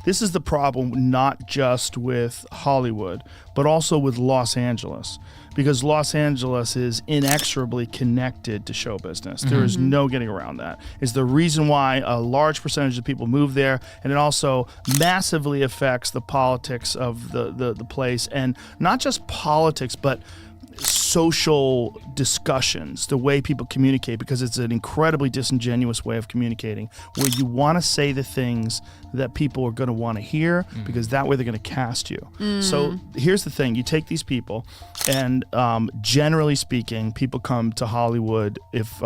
this is the problem, not just with Hollywood, but also with Los Angeles, because Los Angeles is inexorably connected to show business. There is no getting around that. It's the reason why a large percentage of people move there, and it also massively affects the politics of the place, and not just politics, but social discussions, the way people communicate, because it's an incredibly disingenuous way of communicating, where you want to say the things that people are going to want to hear, because that way they're going to cast you. So here's the thing. You take these people, and generally speaking, people come to Hollywood if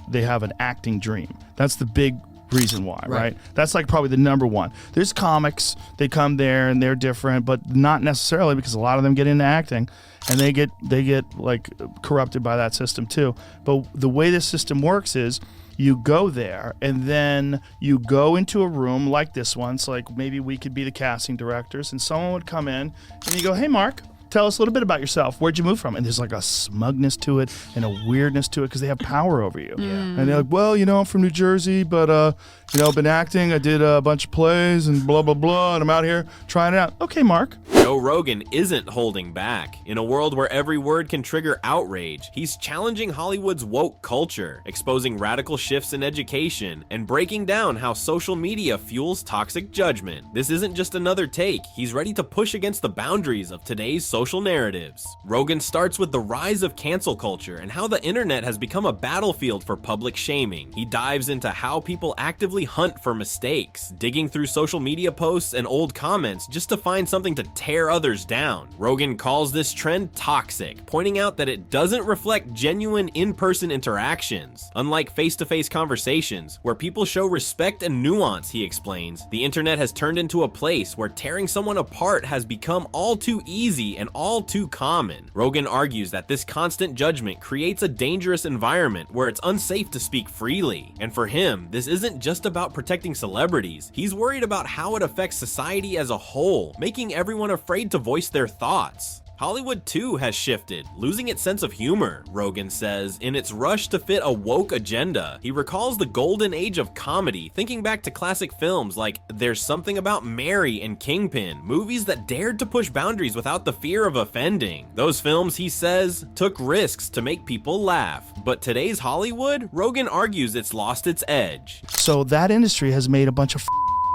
they have an acting dream. That's the big reason why, right? That's like probably the number one. There's comics, they come there and they're different, but not necessarily, because a lot of them get into acting and they get like corrupted by that system too. But the way this system works is you go there and then you go into a room like this one. So like maybe we could be the casting directors, and someone would come in and you go, "Hey Mark, tell us a little bit about yourself. Where'd you move from?" And there's like a smugness to it and a weirdness to it, because they have power over you. And they're like, "Well, I'm from New Jersey, but I've been acting. I did a bunch of plays and blah, blah, blah, and I'm out here trying it out." Okay, Mark. Joe Rogan isn't holding back. In a world where every word can trigger outrage, he's challenging Hollywood's woke culture, exposing radical shifts in education, and breaking down how social media fuels toxic judgment. This isn't just another take. He's ready to push against the boundaries of today's social narratives. Rogan starts with the rise of cancel culture and how the internet has become a battlefield for public shaming. He dives into how people actively hunt for mistakes, digging through social media posts and old comments just to find something to tear others down. Rogan calls this trend toxic, pointing out that it doesn't reflect genuine in-person interactions. Unlike face-to-face conversations, where people show respect and nuance, he explains, the internet has turned into a place where tearing someone apart has become all too easy and all too common. Rogan argues that this constant judgment creates a dangerous environment where it's unsafe to speak freely. And for him, this isn't just about protecting celebrities. He's worried about how it affects society as a whole, making everyone afraid to voice their thoughts. Hollywood too has shifted, losing its sense of humor, Rogan says, in its rush to fit a woke agenda. He recalls the golden age of comedy, thinking back to classic films like There's Something About Mary and Kingpin, movies that dared to push boundaries without the fear of offending. Those films, he says, took risks to make people laugh. But today's Hollywood, Rogan argues it's lost its edge. So that industry has made a bunch of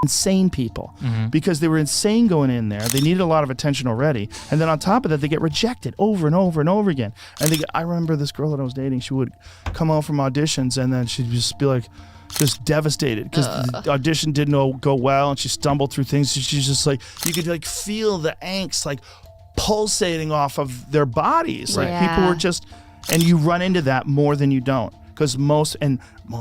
insane people, because they were insane going in there. They needed a lot of attention already, and then on top of that, they get rejected over and over and over again. And I remember this girl that I was dating. She would come home from auditions, and then she'd just be like, just devastated because the audition didn't go well, and she stumbled through things. She's just like, you could like feel the angst like pulsating off of their bodies. Like people were just, and you run into that more than you don't. Because most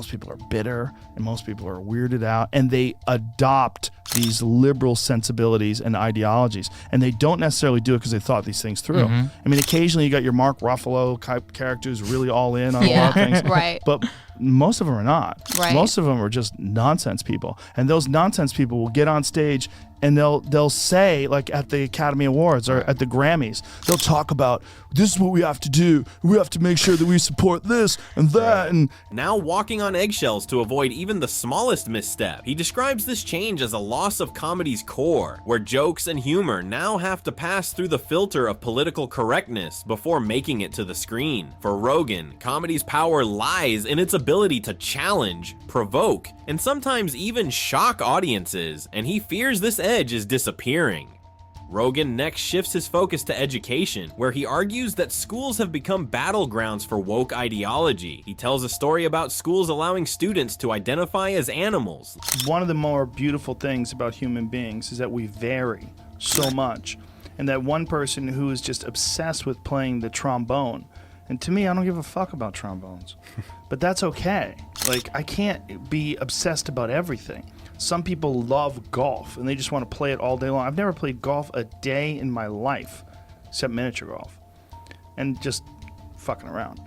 people are bitter, and most people are weirded out, and they adopt these liberal sensibilities and ideologies, and they don't necessarily do it because they thought these things through. I mean, occasionally you got your Mark Ruffalo type characters really all in on a lot of things, but most of them are not. Most of them are just nonsense people, and those nonsense people will get on stage and they'll say, like at the Academy Awards or at the Grammys, they'll talk about, this is what we have to do. We have to make sure that we support this and that. And now walking on eggshells to avoid even the smallest misstep. He describes this change as a loss of comedy's core, where jokes and humor now have to pass through the filter of political correctness before making it to the screen. For Rogan, comedy's power lies in its ability to challenge, provoke, and sometimes even shock audiences, and he fears this edge is disappearing. Rogan next shifts his focus to education, where he argues that schools have become battlegrounds for woke ideology. He tells a story about schools allowing students to identify as animals. One of the more beautiful things about human beings is that we vary so much, and that one person who is just obsessed with playing the trombone, and to me, I don't give a fuck about trombones, but that's okay. Like, I can't be obsessed about everything. Some people love golf, and they just want to play it all day long. I've never played golf a day in my life, except miniature golf, and just fucking around.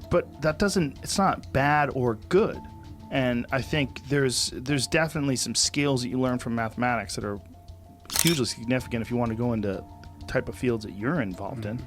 But that doesn't, it's not bad or good. And I think there's definitely some skills that you learn from mathematics that are hugely significant if you want to go into the type of fields that you're involved in.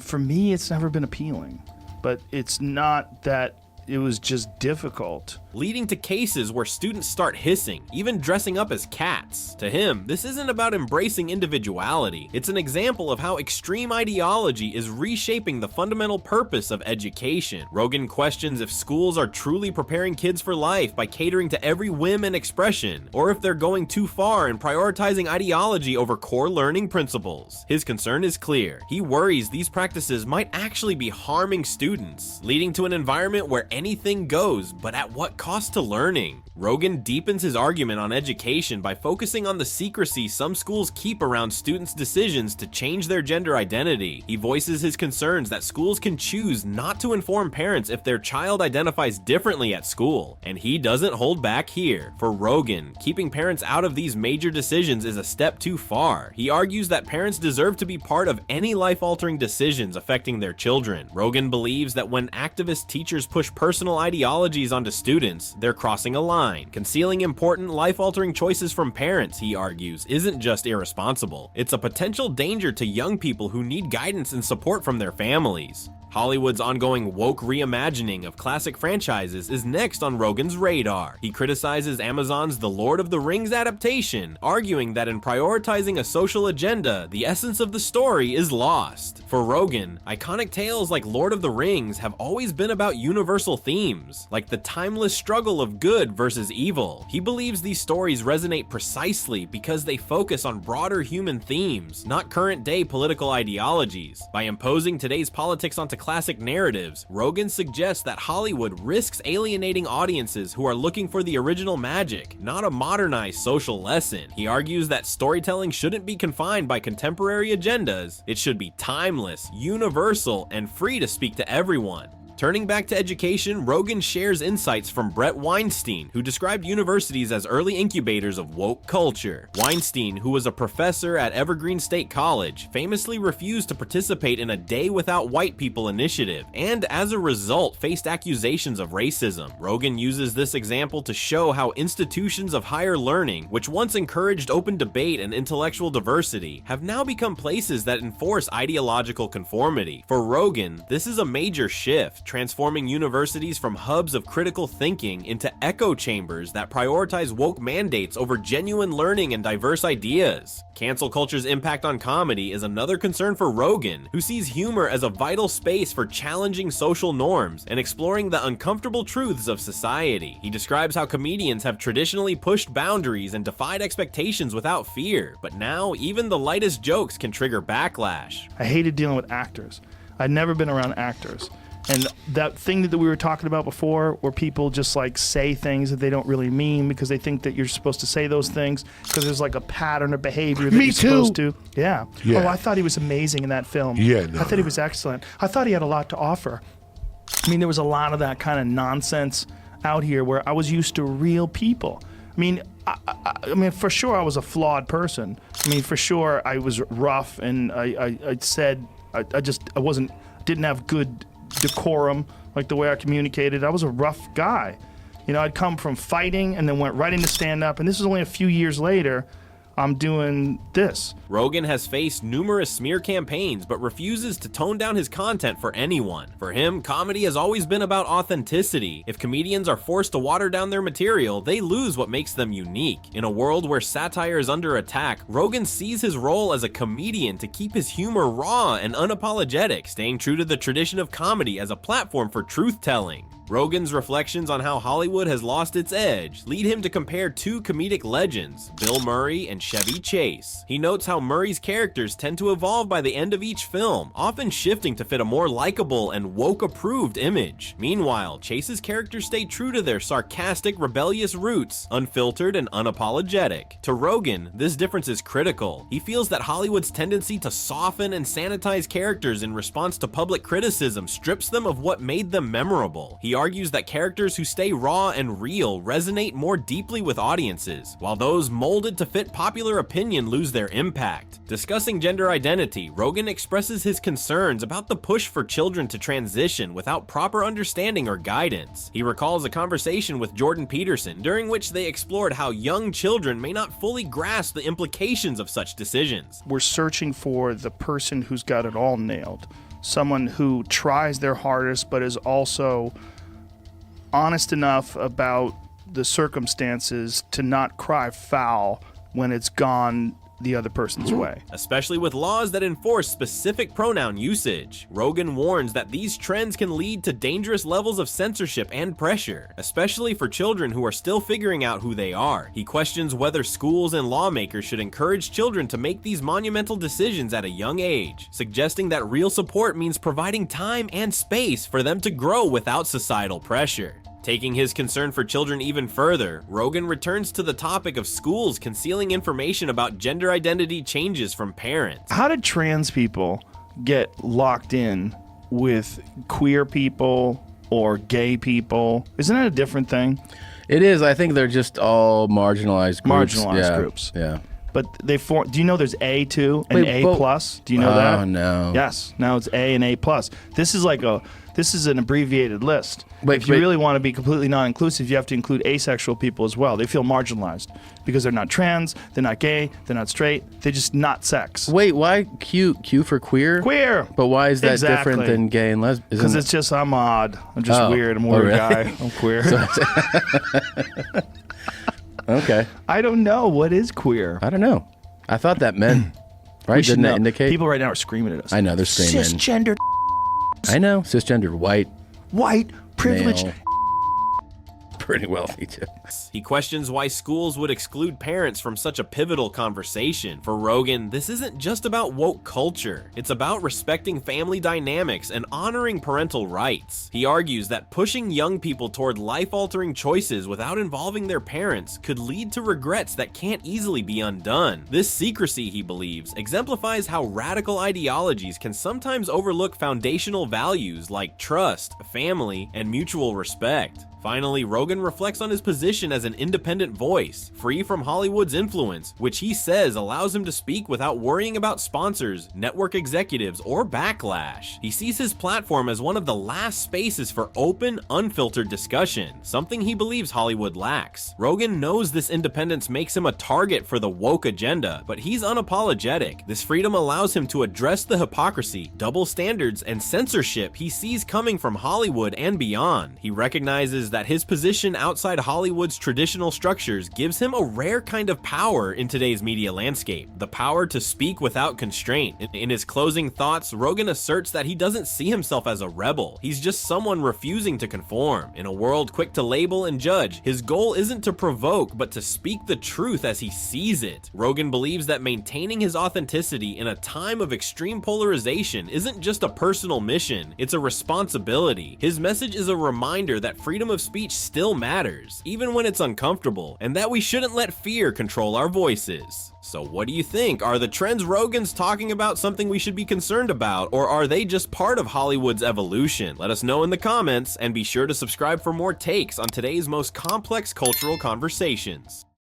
For me, it's never been appealing, but it's not that it was just difficult. leading to cases where students start hissing, even dressing up as cats. To him, this isn't about embracing individuality. It's an example of how extreme ideology is reshaping the fundamental purpose of education. Rogan questions if schools are truly preparing kids for life by catering to every whim and expression, or if they're going too far in prioritizing ideology over core learning principles. His concern is clear. He worries these practices might actually be harming students, leading to an environment where anything goes, but at what cost to learning? Rogan deepens his argument on education by focusing on the secrecy some schools keep around students' decisions to change their gender identity. He voices his concerns that schools can choose not to inform parents if their child identifies differently at school, and he doesn't hold back here. For Rogan, keeping parents out of these major decisions is a step too far. He argues that parents deserve to be part of any life-altering decisions affecting their children. Rogan believes that when activist teachers push personal ideologies onto students, they're crossing a line. Concealing important life-altering choices from parents, he argues, isn't just irresponsible. It's a potential danger to young people who need guidance and support from their families. Hollywood's ongoing woke reimagining of classic franchises is next on Rogan's radar. He criticizes Amazon's The Lord of the Rings adaptation, arguing that in prioritizing a social agenda, the essence of the story is lost. For Rogan, iconic tales like Lord of the Rings have always been about universal themes, like the timeless struggle of good versus evil. He believes these stories resonate precisely because they focus on broader human themes, not current-day political ideologies. By imposing today's politics onto classic narratives, Rogan suggests that Hollywood risks alienating audiences who are looking for the original magic, not a modernized social lesson. He argues that storytelling shouldn't be confined by contemporary agendas. It should be timeless, universal, and free to speak to everyone. Turning back to education, Rogan shares insights from Brett Weinstein, who described universities as early incubators of woke culture. Weinstein, who was a professor at Evergreen State College, famously refused to participate in a Day Without White People initiative, and as a result faced accusations of racism. Rogan uses this example to show how institutions of higher learning, which once encouraged open debate and intellectual diversity, have now become places that enforce ideological conformity. For Rogan, this is a major shift, transforming universities from hubs of critical thinking into echo chambers that prioritize woke mandates over genuine learning and diverse ideas. Cancel culture's impact on comedy is another concern for Rogan, who sees humor as a vital space for challenging social norms and exploring the uncomfortable truths of society. He describes how comedians have traditionally pushed boundaries and defied expectations without fear, but now even the lightest jokes can trigger backlash. I hated dealing with actors. I'd never been around actors. And that thing that we were talking about before, where people just like say things that they don't really mean because they think that you're supposed to say those things because there's like a pattern of behavior that you're supposed to. Yeah. Oh, I thought he was amazing in that film. Yeah, no, I thought he was excellent. I thought he had a lot to offer. I mean, there was a lot of that kind of nonsense out here where I was used to real people. I mean, I mean, for sure I was a flawed person. I mean, for sure I was rough and I didn't have good decorum, like the way I communicated. I was a rough guy. You know, I'd come from fighting and then went right into stand-up, and this is only a few years later I'm doing this. Rogan has faced numerous smear campaigns, but refuses to tone down his content for anyone. For him, comedy has always been about authenticity. If comedians are forced to water down their material, they lose what makes them unique. In a world where satire is under attack, Rogan sees his role as a comedian to keep his humor raw and unapologetic, staying true to the tradition of comedy as a platform for truth-telling. Rogan's reflections on how Hollywood has lost its edge lead him to compare two comedic legends, Bill Murray and Chevy Chase. He notes how Murray's characters tend to evolve by the end of each film, often shifting to fit a more likable and woke-approved image. Meanwhile, Chase's characters stay true to their sarcastic, rebellious roots, unfiltered and unapologetic. To Rogan, this difference is critical. He feels that Hollywood's tendency to soften and sanitize characters in response to public criticism strips them of what made them memorable. He argues that characters who stay raw and real resonate more deeply with audiences, while those molded to fit popular opinion lose their impact. Discussing gender identity, Rogan expresses his concerns about the push for children to transition without proper understanding or guidance. He recalls a conversation with Jordan Peterson, during which they explored how young children may not fully grasp the implications of such decisions. We're searching for the person who's got it all nailed. Someone who tries their hardest but is also honest enough about the circumstances to not cry foul when it's gone the other person's way. Especially with laws that enforce specific pronoun usage. Rogan warns that these trends can lead to dangerous levels of censorship and pressure, especially for children who are still figuring out who they are. He questions whether schools and lawmakers should encourage children to make these monumental decisions at a young age, suggesting that real support means providing time and space for them to grow without societal pressure. Taking his concern for children even further, Rogan returns to the topic of schools concealing information about gender identity changes from parents. How did trans people get locked in with queer people or gay people? Isn't that a different thing? It is. I think they're just all marginalized groups. Marginalized groups. Yeah. But they form. Do you know there's A too and Wait, A plus? Do you know that? Oh no. Yes. Now it's A and A plus. This is an abbreviated list. Wait, if you really want to be completely non-inclusive, you have to include asexual people as well. They feel marginalized because they're not trans, they're not gay, they're not straight, they're just not sex. Wait, why Q for queer? Queer. But why is that Exactly. different than gay and lesbian? Because it's just I'm odd. I'm just weird. I'm a weird really? guy. I'm queer. Okay. I don't know. What is queer? I don't know. I thought that meant, right? We should Didn't that know. indicate? People right now are screaming at us. I know, they're screaming. Cisgendered, I know. Cisgendered, white, white, privileged. male. Pretty wealthy, too. He questions why schools would exclude parents from such a pivotal conversation. For Rogan, this isn't just about woke culture. It's about respecting family dynamics and honoring parental rights. He argues that pushing young people toward life-altering choices without involving their parents could lead to regrets that can't easily be undone. This secrecy, he believes, exemplifies how radical ideologies can sometimes overlook foundational values like trust, family, and mutual respect. Finally, Rogan reflects on his position as an independent voice, free from Hollywood's influence, which he says allows him to speak without worrying about sponsors, network executives, or backlash. He sees his platform as one of the last spaces for open, unfiltered discussion, something he believes Hollywood lacks. Rogan knows this independence makes him a target for the woke agenda, but he's unapologetic. This freedom allows him to address the hypocrisy, double standards, and censorship he sees coming from Hollywood and beyond. He recognizes that his position outside Hollywood's traditional structures gives him a rare kind of power in today's media landscape, the power to speak without constraint. In his closing thoughts, Rogan asserts that he doesn't see himself as a rebel. He's just someone refusing to conform. In a world quick to label and judge, his goal isn't to provoke, but to speak the truth as he sees it. Rogan believes that maintaining his authenticity in a time of extreme polarization isn't just a personal mission, it's a responsibility. His message is a reminder that freedom of speech still matters, even when it's uncomfortable, and that we shouldn't let fear control our voices. So what do you think? Are the trends Rogan's talking about something we should be concerned about, or are they just part of Hollywood's evolution? Let us know in the comments, and be sure to subscribe for more takes on today's most complex cultural conversations.